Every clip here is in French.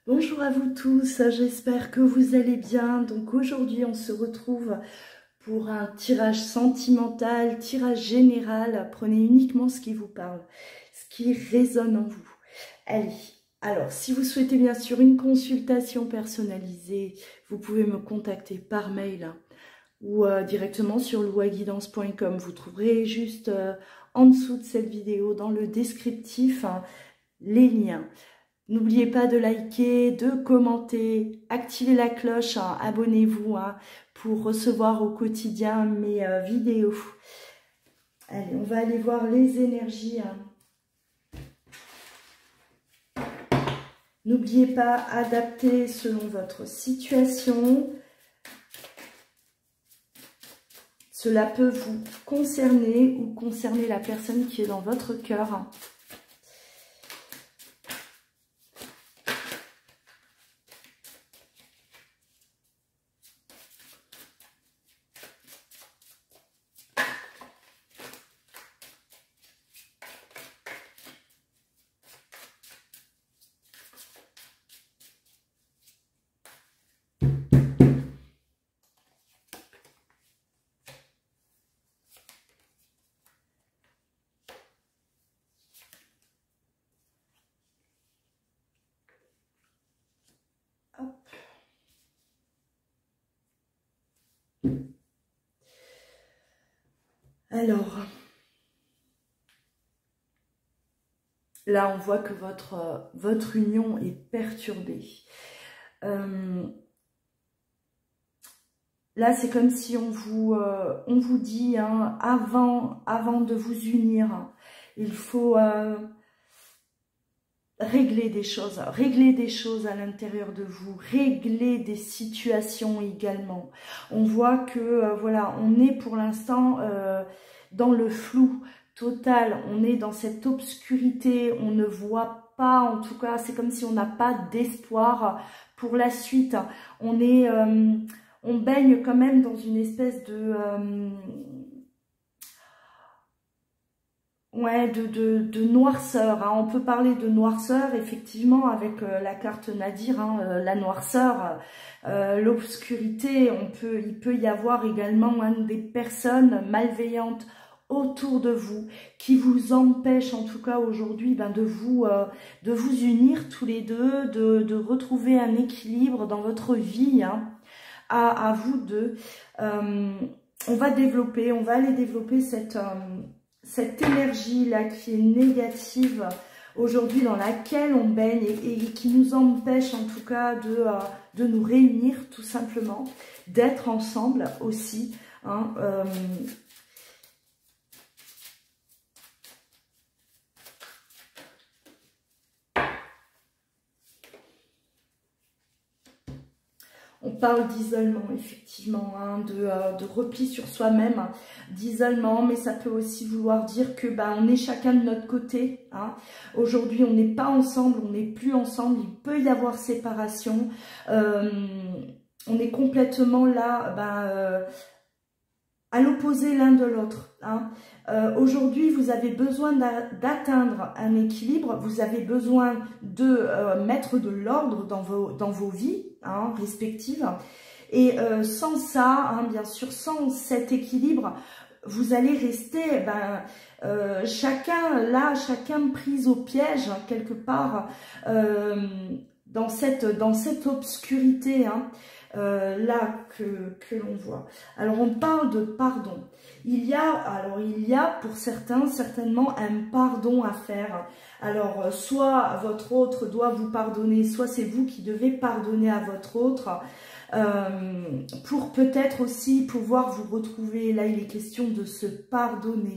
Bonjour à vous tous, j'espère que vous allez bien. Donc aujourd'hui on se retrouve pour un tirage sentimental, tirage général. Prenez uniquement ce qui vous parle, ce qui résonne en vous. Allez, alors si vous souhaitez bien sûr une consultation personnalisée, vous pouvez me contacter par mail ou directement sur louaguidance.com. Vous trouverez juste en dessous de cette vidéo, dans le descriptif, les liens. N'oubliez pas de liker, de commenter, activez la cloche, abonnez-vous pour recevoir au quotidien mes vidéos. Allez, on va aller voir les énergies. N'oubliez pas, adapter selon votre situation. Cela peut vous concerner ou concerner la personne qui est dans votre cœur. Alors, là on voit que votre union est perturbée. Là c'est comme si on vous dit, avant de vous unir, il faut régler des choses à l'intérieur de vous, régler des situations également. On voit que voilà, on est pour l'instant dans le flou total, on est dans cette obscurité, on ne voit pas, en tout cas c'est comme si on n'a pas d'espoir pour la suite. On baigne quand même dans une espèce de noirceur, on peut parler de noirceur effectivement avec la carte Nadir, la noirceur, l'obscurité. Il peut y avoir également des personnes malveillantes autour de vous qui vous empêchent en tout cas aujourd'hui de vous unir tous les deux, de retrouver un équilibre dans votre vie, à vous deux. On va aller développer cette énergie-là qui est négative aujourd'hui, dans laquelle on baigne et qui nous empêche en tout cas de nous réunir tout simplement, d'être ensemble aussi. On parle d'isolement, effectivement, de repli sur soi-même, d'isolement, mais ça peut aussi vouloir dire que on est chacun de notre côté. Aujourd'hui, on n'est pas ensemble, on n'est plus ensemble, il peut y avoir séparation. On est complètement là, à l'opposé l'un de l'autre. Aujourd'hui, vous avez besoin d'atteindre un équilibre, vous avez besoin de mettre de l'ordre dans vos vies respectives. Et sans ça, bien sûr, sans cet équilibre, vous allez rester chacun pris au piège, quelque part, dans cette obscurité, là que l'on voit. Alors on parle de pardon. Il y a pour certains certainement un pardon à faire. Alors soit votre autre doit vous pardonner, soit c'est vous qui devez pardonner à votre autre, pour peut-être aussi pouvoir vous retrouver. Là il est question de se pardonner,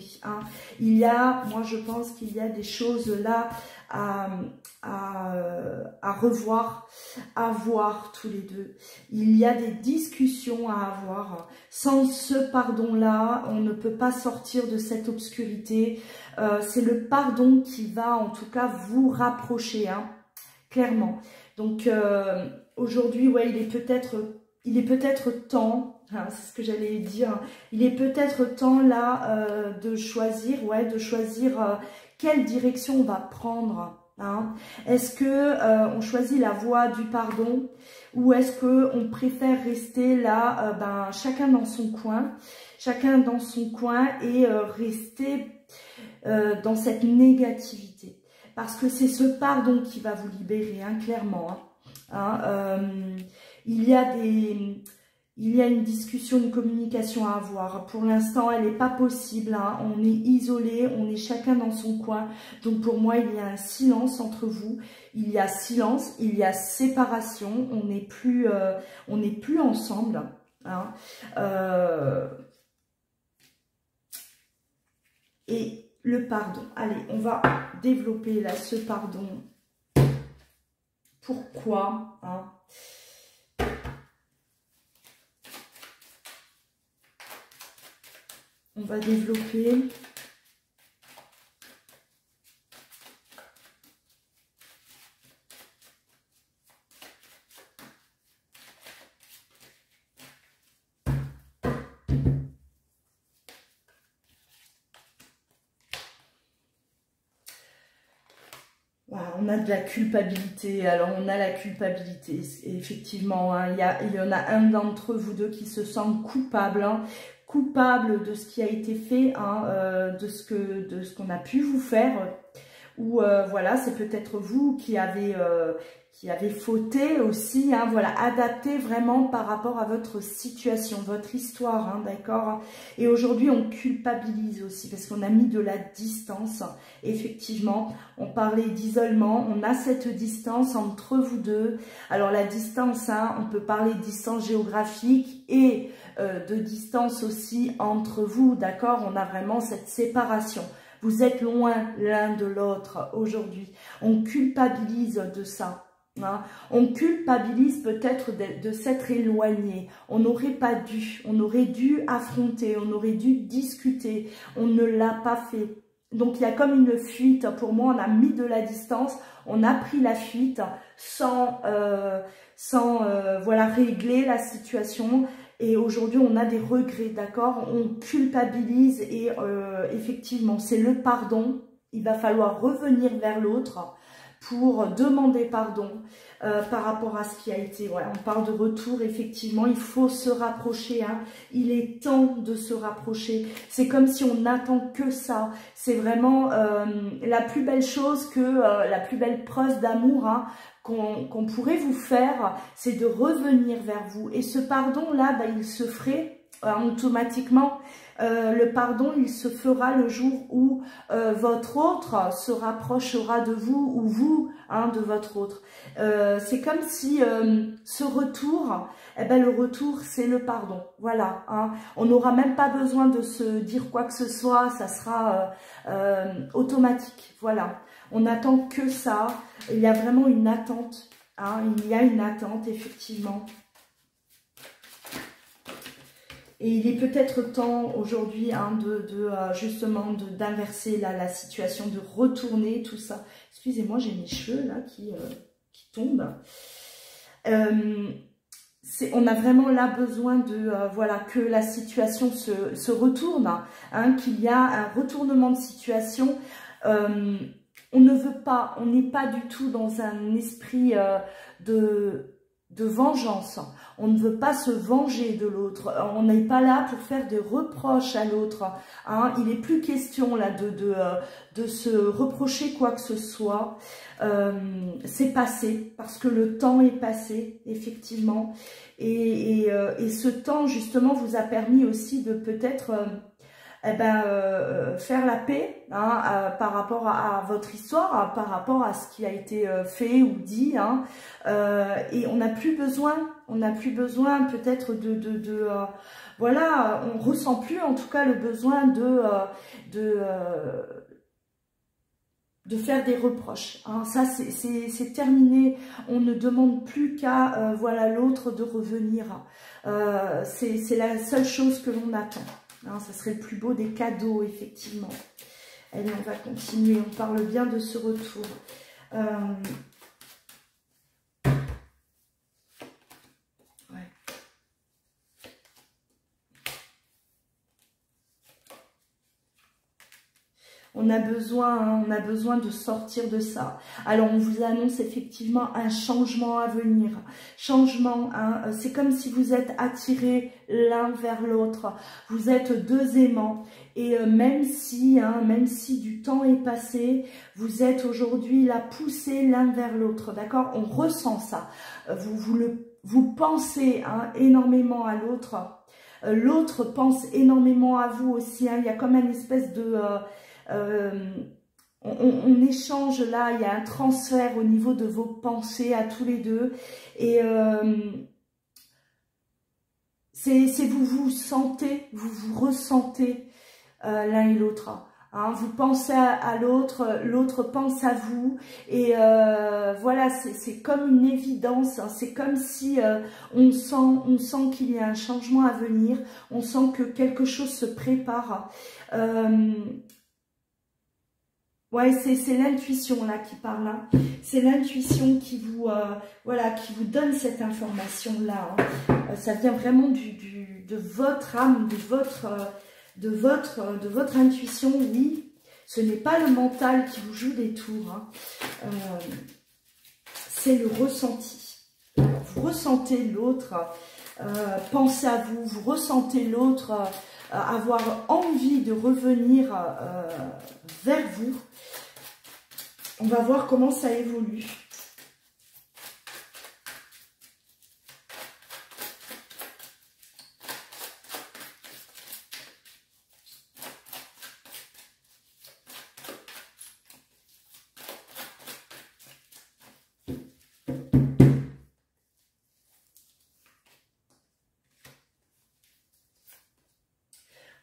moi je pense qu'il y a des choses là à revoir, à voir tous les deux. Il y a des discussions à avoir. Sans ce pardon-là, on ne peut pas sortir de cette obscurité. C'est le pardon qui va en tout cas vous rapprocher, clairement. Donc aujourd'hui, il est peut-être temps, c'est ce que j'allais dire, il est peut-être temps là de choisir quelle direction on va prendre hein? Est-ce que on choisit la voie du pardon ou est-ce que on préfère rester là, chacun dans son coin, et rester dans cette négativité? Parce que c'est ce pardon qui va vous libérer, hein, clairement. Il y a une discussion, une communication à avoir. Pour l'instant, elle n'est pas possible. Hein. On est isolé, on est chacun dans son coin. Donc pour moi, il y a un silence entre vous. Il y a silence, il y a séparation. On n'est plus ensemble. Hein. Et le pardon. Allez, on va développer là ce pardon. Pourquoi, hein? On va développer. On a de la culpabilité. Alors, on a la culpabilité, effectivement. Hein, il y en a un d'entre vous deux qui se sent coupable. Hein, coupable de ce qui a été fait, hein, de ce qu'on a pu vous faire. Ou voilà, c'est peut-être vous qui avez fauté aussi, hein, voilà, adapté vraiment par rapport à votre situation, votre histoire, hein, d'accord. Et aujourd'hui, on culpabilise aussi parce qu'on a mis de la distance. Effectivement, on parlait d'isolement, on a cette distance entre vous deux. Alors la distance, hein, on peut parler de distance géographique et de distance aussi entre vous, d'accord. On a vraiment cette séparation. Vous êtes loin l'un de l'autre aujourd'hui. On culpabilise de ça. Hein. On culpabilise peut-être de s'être éloigné. On n'aurait pas dû. On aurait dû affronter. On aurait dû discuter. On ne l'a pas fait. Donc, il y a comme une fuite. Pour moi, on a mis de la distance. On a pris la fuite sans voilà, régler la situation. Et aujourd'hui, on a des regrets, d'accord? On culpabilise et effectivement, c'est le pardon. Il va falloir revenir vers l'autre pour demander pardon par rapport à ce qui a été. Voilà, on parle de retour, effectivement, il faut se rapprocher. Hein. Il est temps de se rapprocher. C'est comme si on n'attend que ça. C'est vraiment la plus belle chose la plus belle preuve d'amour, hein, qu'on pourrait vous faire, c'est de revenir vers vous. Et ce pardon-là, il se ferait automatiquement. Le pardon, il se fera le jour où votre autre se rapprochera de vous ou vous, hein, de votre autre. C'est comme si ce retour, le retour, c'est le pardon. Voilà. Hein. On n'aura même pas besoin de se dire quoi que ce soit, ça sera automatique. Voilà. On n'attend que ça. Il y a vraiment une attente. Hein. Il y a une attente, effectivement. Et il est peut-être temps aujourd'hui, hein, justement d'inverser la situation, de retourner tout ça. Excusez-moi, j'ai mes cheveux là qui tombent. On a vraiment là besoin de voilà, que la situation se retourne, hein, qu'il y a un retournement de situation. On ne veut pas, on n'est pas du tout dans un esprit de vengeance. On ne veut pas se venger de l'autre. On n'est pas là pour faire des reproches à l'autre. Hein. Il n'est plus question là de se reprocher quoi que ce soit. C'est passé parce que le temps est passé, effectivement. Et ce temps, justement, vous a permis aussi de peut-être faire la paix, hein, par rapport à votre histoire, hein, par rapport à ce qui a été fait ou dit, hein, et on n'a plus besoin peut-être voilà, on ressent plus en tout cas le besoin de faire des reproches, hein. Ça c'est terminé. On ne demande plus qu'à voilà, l'autre de revenir. C'est la seule chose que l'on attend. Hein, ça serait le plus beau des cadeaux, effectivement. Allez, on va continuer. On parle bien de ce retour. Ouais. On a besoin, hein, on a besoin de sortir de ça. Alors, on vous annonce effectivement un changement à venir. Changement, hein, c'est comme si vous êtes attirés l'un vers l'autre. Vous êtes deux aimants. Et même si du temps est passé, vous êtes aujourd'hui là poussés l'un vers l'autre. D'accord? On ressent ça. Vous pensez, hein, énormément à l'autre. L'autre pense énormément à vous aussi. Hein. Il y a comme une espèce de... on échange là, il y a un transfert au niveau de vos pensées à tous les deux. Et c'est vous sentez, vous ressentez l'un et l'autre. Hein, vous pensez à l'autre, l'autre pense à vous, et voilà, c'est comme une évidence, hein, c'est comme si on sent qu'il y a un changement à venir, on sent que quelque chose se prépare. Ouais, c'est l'intuition là qui parle, hein. C'est l'intuition qui vous, voilà, qui vous donne cette information là. Hein. Ça vient vraiment de votre âme, de votre intuition, oui. Ce n'est pas le mental qui vous joue des tours, hein. C'est le ressenti. Vous ressentez l'autre penser à vous, vous ressentez l'autre avoir envie de revenir vers vous. On va voir comment ça évolue.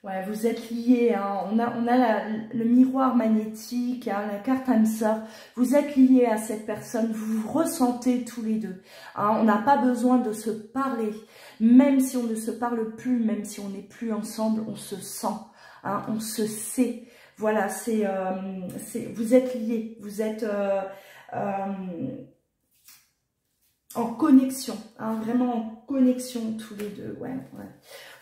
Ouais, vous êtes liés, hein. On a le miroir magnétique, hein, la carte âme sœur. Vous êtes liés à cette personne, vous vous ressentez tous les deux. Hein. On n'a pas besoin de se parler, même si on ne se parle plus, même si on n'est plus ensemble, on se sent, hein, on se sait. Voilà, vous êtes liés, vous êtes en connexion, hein, vraiment en connexion tous les deux, ouais.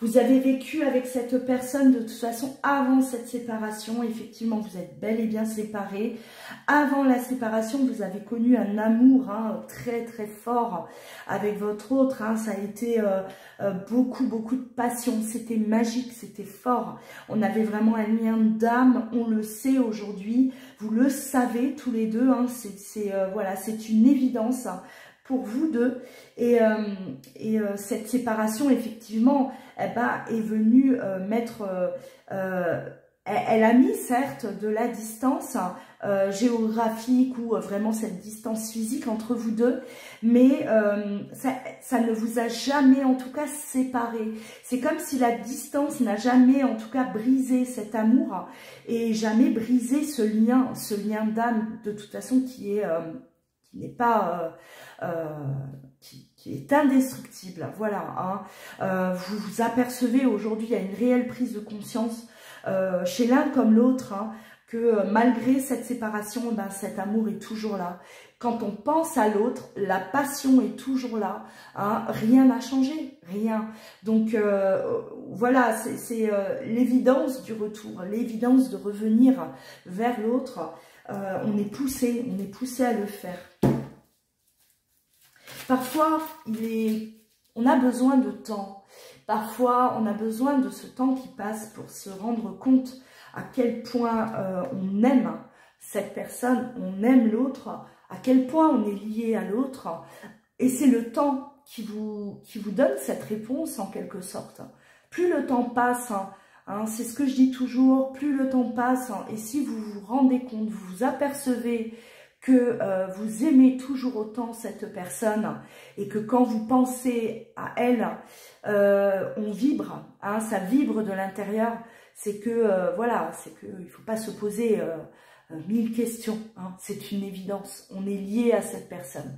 Vous avez vécu avec cette personne de toute façon avant cette séparation, effectivement vous êtes bel et bien séparés. Avant la séparation, vous avez connu un amour, hein, très très fort avec votre autre, hein. Ça a été beaucoup de passion, c'était magique, c'était fort. On avait vraiment un lien d'âme, on le sait aujourd'hui, vous le savez tous les deux, hein. Voilà, c'est une évidence pour vous deux, et cette séparation effectivement est venue mettre, elle a mis certes de la distance géographique ou vraiment cette distance physique entre vous deux, mais ça ne vous a jamais en tout cas séparé. C'est comme si la distance n'a jamais en tout cas brisé cet amour et jamais brisé ce lien d'âme de toute façon qui n'est pas qui est indestructible. Voilà, hein. Vous vous apercevez aujourd'hui, il y a une réelle prise de conscience chez l'un comme l'autre, hein, que malgré cette séparation, ben, cet amour est toujours là. Quand on pense à l'autre, la passion est toujours là, hein, rien n'a changé, rien. Donc voilà, c'est l'évidence du retour, l'évidence de revenir vers l'autre. On est poussé à le faire. Parfois, on a besoin de temps. Parfois, on a besoin de ce temps qui passe pour se rendre compte à quel point on aime cette personne, on aime l'autre, à quel point on est lié à l'autre. Et c'est le temps qui vous donne cette réponse en quelque sorte. Plus le temps passe, hein, c'est ce que je dis toujours, plus le temps passe, hein, et si vous vous rendez compte, vous vous apercevez que vous aimez toujours autant cette personne et que quand vous pensez à elle, on vibre, hein, ça vibre de l'intérieur, c'est que voilà, c'est que il faut pas se poser 1000 questions, hein, c'est une évidence, on est lié à cette personne.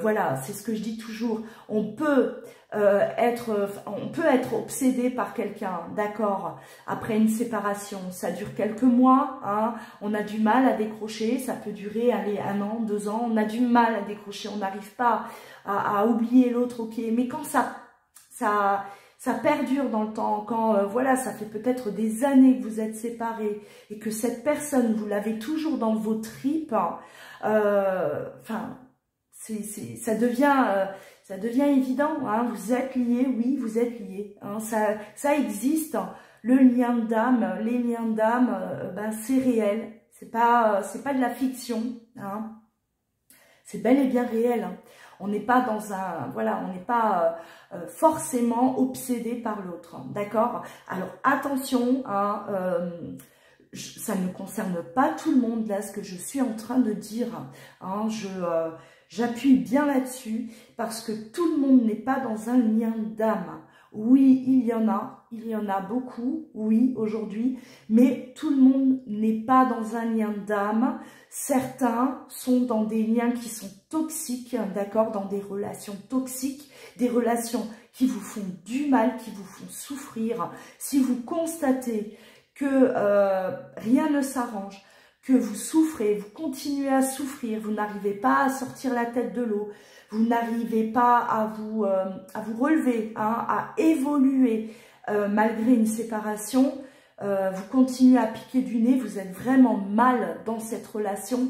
Voilà, c'est ce que je dis toujours. On peut être obsédé par quelqu'un, d'accord, après une séparation, ça dure quelques mois, hein, on a du mal à décrocher, ça peut durer, allez, 1 an, 2 ans, on a du mal à décrocher, on n'arrive pas à oublier l'autre, ok, mais quand ça ça perdure dans le temps, quand voilà, ça fait peut-être des années que vous êtes séparés et que cette personne, vous l'avez toujours dans vos tripes, enfin, ça devient évident, hein, vous êtes liés, oui, vous êtes liés, hein, ça existe, hein, le lien d'âme, les liens d'âme, ben, c'est réel, c'est pas de la fiction, hein, c'est bel et bien réel, hein. On n'est pas dans un, voilà, on n'est pas forcément obsédé par l'autre, hein, d'accord? Alors attention, hein, ça ne concerne pas tout le monde là, ce que je suis en train de dire, hein, j'appuie bien là-dessus, parce que tout le monde n'est pas dans un lien d'âme. Oui, il y en a beaucoup, oui, aujourd'hui, mais tout le monde n'est pas dans un lien d'âme. Certains sont dans des liens qui sont toxiques, d'accord, dans des relations toxiques, des relations qui vous font du mal, qui vous font souffrir. Si vous constatez que rien ne s'arrange, que vous souffrez, vous continuez à souffrir, vous n'arrivez pas à sortir la tête de l'eau, vous n'arrivez pas à vous relever, hein, à évoluer malgré une séparation, vous continuez à piquer du nez, vous êtes vraiment mal dans cette relation,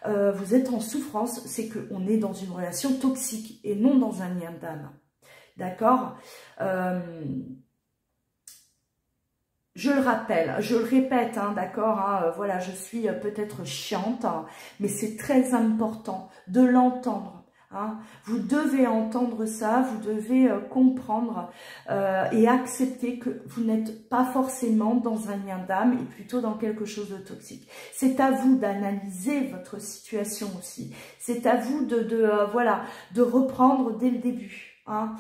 vous êtes en souffrance, c'est qu'on est dans une relation toxique et non dans un lien d'âme. D'accord? Je le rappelle, je le répète, hein, d'accord, hein, voilà, je suis peut-être chiante, hein, mais c'est très important de l'entendre. Hein. Vous devez entendre ça, vous devez comprendre et accepter que vous n'êtes pas forcément dans un lien d'âme et plutôt dans quelque chose de toxique. C'est à vous d'analyser votre situation aussi. C'est à vous voilà, de reprendre dès le début. Hein.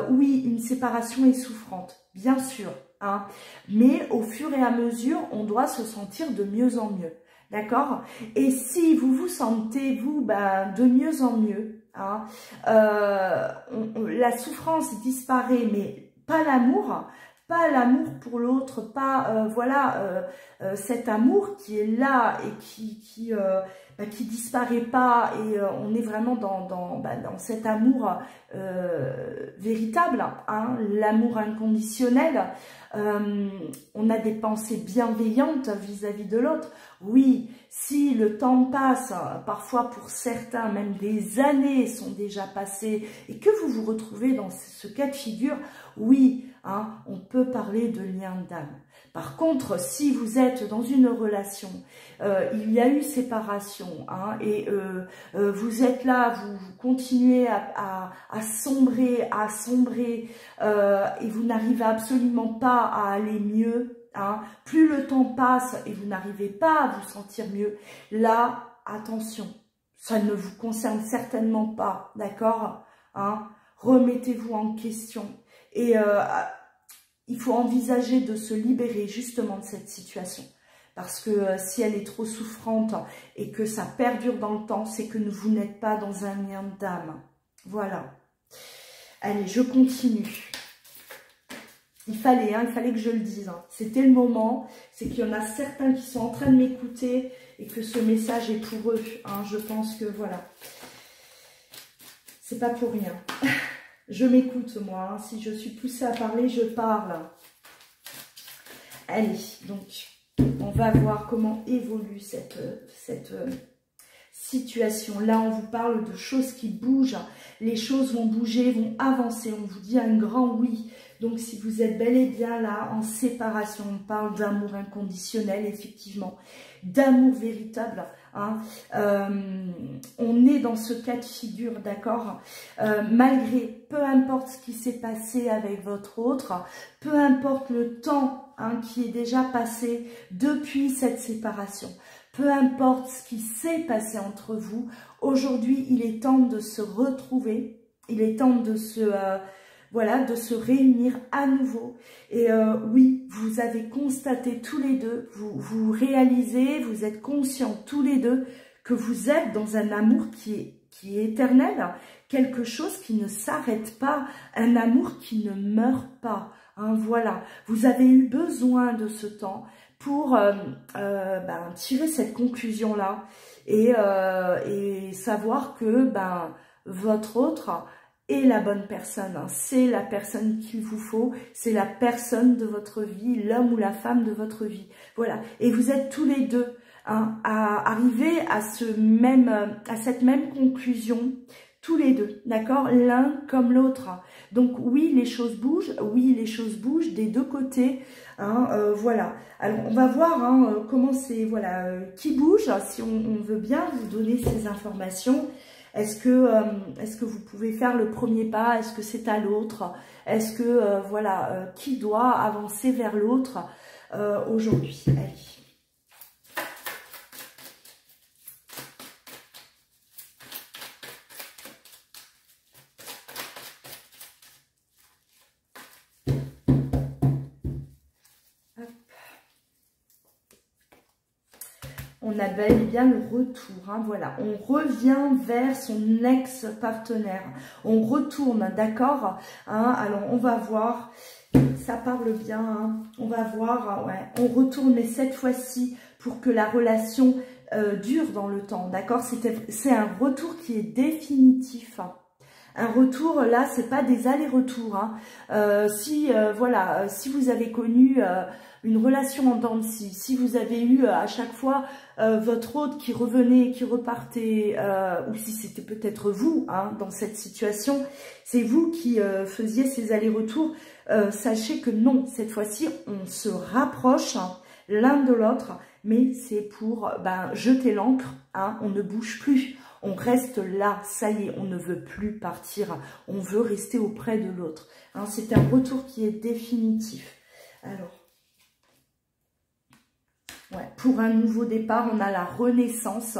Oui, une séparation est souffrante, bien sûr. Hein. Mais au fur et à mesure, on doit se sentir de mieux en mieux. D'accord? Et si vous vous sentez, vous, de mieux en mieux, hein, la souffrance disparaît, mais pas l'amour pour l'autre, pas, voilà, cet amour qui est là et qui disparaît pas, et on est vraiment dans cet amour véritable, hein, l'amour inconditionnel. On a des pensées bienveillantes vis-à-vis de l'autre. Oui, si le temps passe, parfois pour certains, même des années sont déjà passées, et que vous vous retrouvez dans ce cas de figure, oui, hein, on peut parler de lien d'âme. Par contre, si vous êtes dans une relation, il y a eu séparation, hein, et vous êtes là, vous continuez à sombrer, et vous n'arrivez absolument pas à aller mieux, hein, plus le temps passe et vous n'arrivez pas à vous sentir mieux, là, attention, ça ne vous concerne certainement pas, d'accord, hein, remettez-vous en question, et il faut envisager de se libérer justement de cette situation. Parce que si elle est trop souffrante et que ça perdure dans le temps, c'est que vous n'êtes pas dans un lien d'âme. Voilà. Allez, je continue. Il fallait que je le dise. Hein. C'était le moment. C'est qu'il y en a certains qui sont en train de m'écouter et que ce message est pour eux. Hein. Je pense que voilà. C'est pas pour rien. Je m'écoute, moi. Hein. Si je suis poussée à parler, je parle. Allez, donc, on va voir comment évolue cette situation. Là, on vous parle de choses qui bougent. Les choses vont bouger, vont avancer. On vous dit un grand oui. Donc, si vous êtes bel et bien là, en séparation, on parle d'amour inconditionnel, effectivement, d'amour véritable. Hein. On est dans ce cas de figure, d'accord, malgré, peu importe ce qui s'est passé avec votre autre, peu importe le temps, hein, qui est déjà passé depuis cette séparation, peu importe ce qui s'est passé entre vous, aujourd'hui, il est temps de se retrouver, il est temps de voilà, de se réunir à nouveau. Et oui, vous avez constaté tous les deux, vous réalisez, vous êtes conscients tous les deux que vous êtes dans un amour qui est éternel, quelque chose qui ne s'arrête pas, un amour qui ne meurt pas. Hein, voilà, vous avez eu besoin de ce temps pour tirer cette conclusion-là et savoir que votre autre est la bonne personne, hein. C'est la personne qu'il vous faut, c'est la personne de votre vie, l'homme ou la femme de votre vie. Voilà, et vous êtes tous les deux hein, à arriver à cette même conclusion, tous les deux, d'accord, l'un comme l'autre. Donc oui, les choses bougent, des deux côtés. Hein, voilà. Alors on va voir hein, comment c'est, voilà, qui bouge. Si on veut bien vous donner ces informations. Est-ce que vous pouvez faire le premier pas? Est-ce que c'est à l'autre? Est-ce que, voilà, qui doit avancer vers l'autre aujourd'hui? Allez. On a bel et bien le retour, hein, voilà, on revient vers son ex-partenaire, on retourne, d'accord, hein, alors on va voir, ça parle bien, hein, on va voir, ouais, on retourne, mais cette fois-ci, pour que la relation dure dans le temps, d'accord, c'est un retour qui est définitif, hein. Un retour, là, c'est pas des allers-retours. Hein. Voilà, si vous avez connu une relation en dents de scie, si vous avez eu à chaque fois votre hôte qui revenait, qui repartait, ou si c'était peut-être vous hein, dans cette situation, c'est vous qui faisiez ces allers-retours, sachez que non, cette fois-ci, on se rapproche hein, l'un de l'autre, mais c'est pour jeter l'ancre, hein, on ne bouge plus. On reste là, ça y est, on ne veut plus partir, on veut rester auprès de l'autre. Hein, c'est un retour qui est définitif. Alors, ouais, pour un nouveau départ, on a la renaissance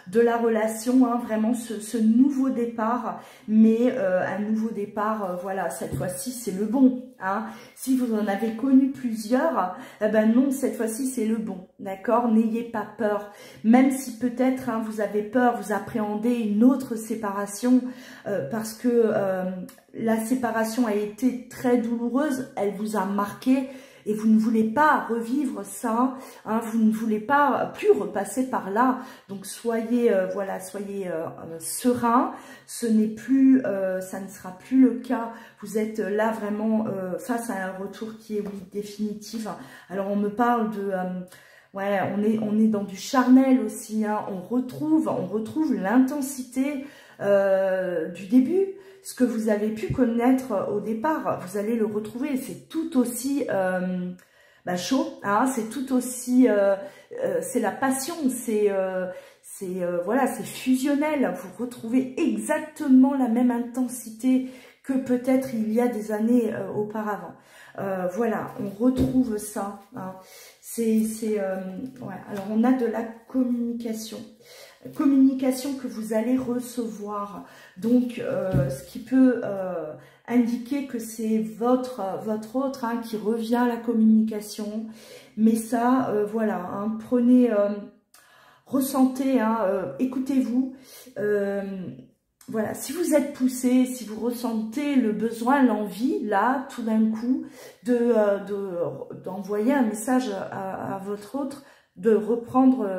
de la relation, hein, vraiment ce nouveau départ, mais un nouveau départ, voilà, cette fois-ci c'est le bon. Hein. Si vous en avez connu plusieurs, ben non, cette fois-ci c'est le bon, d'accord? N'ayez pas peur, même si peut-être hein, vous avez peur, vous appréhendez une autre séparation, parce que la séparation a été très douloureuse, elle vous a marqué, et vous ne voulez pas revivre ça, hein, vous ne voulez pas plus repasser par là. Donc soyez, voilà, soyez serein. Ce n'est plus, ça ne sera plus le cas. Vous êtes là vraiment face à un retour qui est oui définitif. Alors on me parle de ouais, on est dans du charnel aussi. Hein, on retrouve l'intensité du début. Ce que vous avez pu connaître au départ, vous allez le retrouver. C'est tout aussi chaud, hein, c'est tout aussi, c'est la passion, voilà, c'est fusionnel. Vous retrouvez exactement la même intensité que peut-être il y a des années auparavant. Voilà, on retrouve ça. Hein. Ouais. Alors on a de la communication que vous allez recevoir, donc ce qui peut indiquer que c'est votre autre hein, qui revient à la communication, mais ça voilà, hein, prenez, ressentez, hein, écoutez-vous, voilà, si vous êtes poussé, si vous ressentez le besoin, l'envie, là, tout d'un coup, d'envoyer un message à votre autre, de reprendre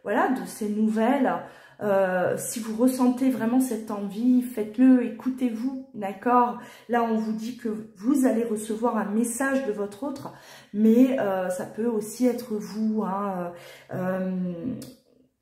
voilà, de ces nouvelles. Si vous ressentez vraiment cette envie, faites-le, écoutez-vous, d'accord? Là, on vous dit que vous allez recevoir un message de votre autre, mais ça peut aussi être vous. Hein,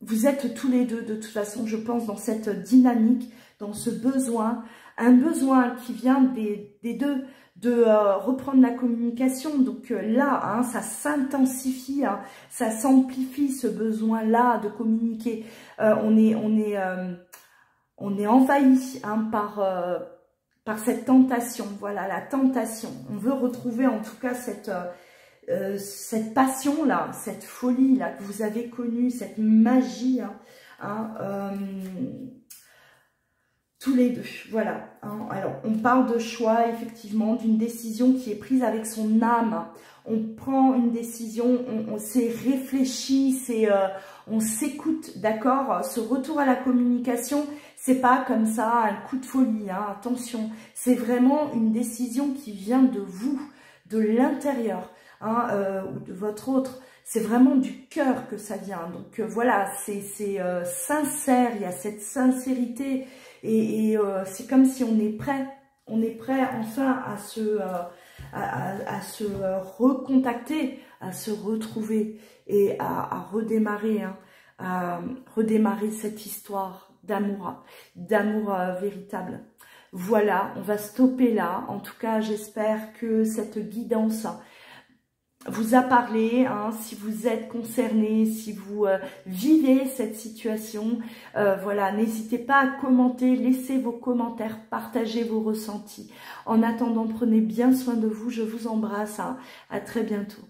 vous êtes tous les deux, de toute façon, je pense, dans cette dynamique, dans ce besoin, un besoin qui vient des deux, de reprendre la communication. Donc là, hein, ça s'intensifie, hein, ça s'amplifie ce besoin-là de communiquer. On est envahi hein, par cette tentation. Voilà, la tentation. On veut retrouver en tout cas cette passion-là, cette folie-là que vous avez connue, cette magie, tous les deux, voilà. Hein. Alors, on parle de choix, effectivement, d'une décision qui est prise avec son âme. On prend une décision, on s'est réfléchi, on s'écoute, d'accord? Ce retour à la communication, c'est pas comme ça un coup de folie, hein, attention. C'est vraiment une décision qui vient de vous, de l'intérieur, hein, ou de votre autre. C'est vraiment du cœur que ça vient. Donc voilà, c'est sincère, il y a cette sincérité. c'est comme si on est prêt enfin à se recontacter, à se retrouver et à redémarrer, hein, à redémarrer cette histoire d'amour véritable. Voilà, on va stopper là. En tout cas, j'espère que cette guidance vous a parlé, hein, si vous êtes concerné, si vous vivez cette situation, voilà, n'hésitez pas à commenter, laissez vos commentaires, partagez vos ressentis. En attendant, prenez bien soin de vous, je vous embrasse, hein, à très bientôt.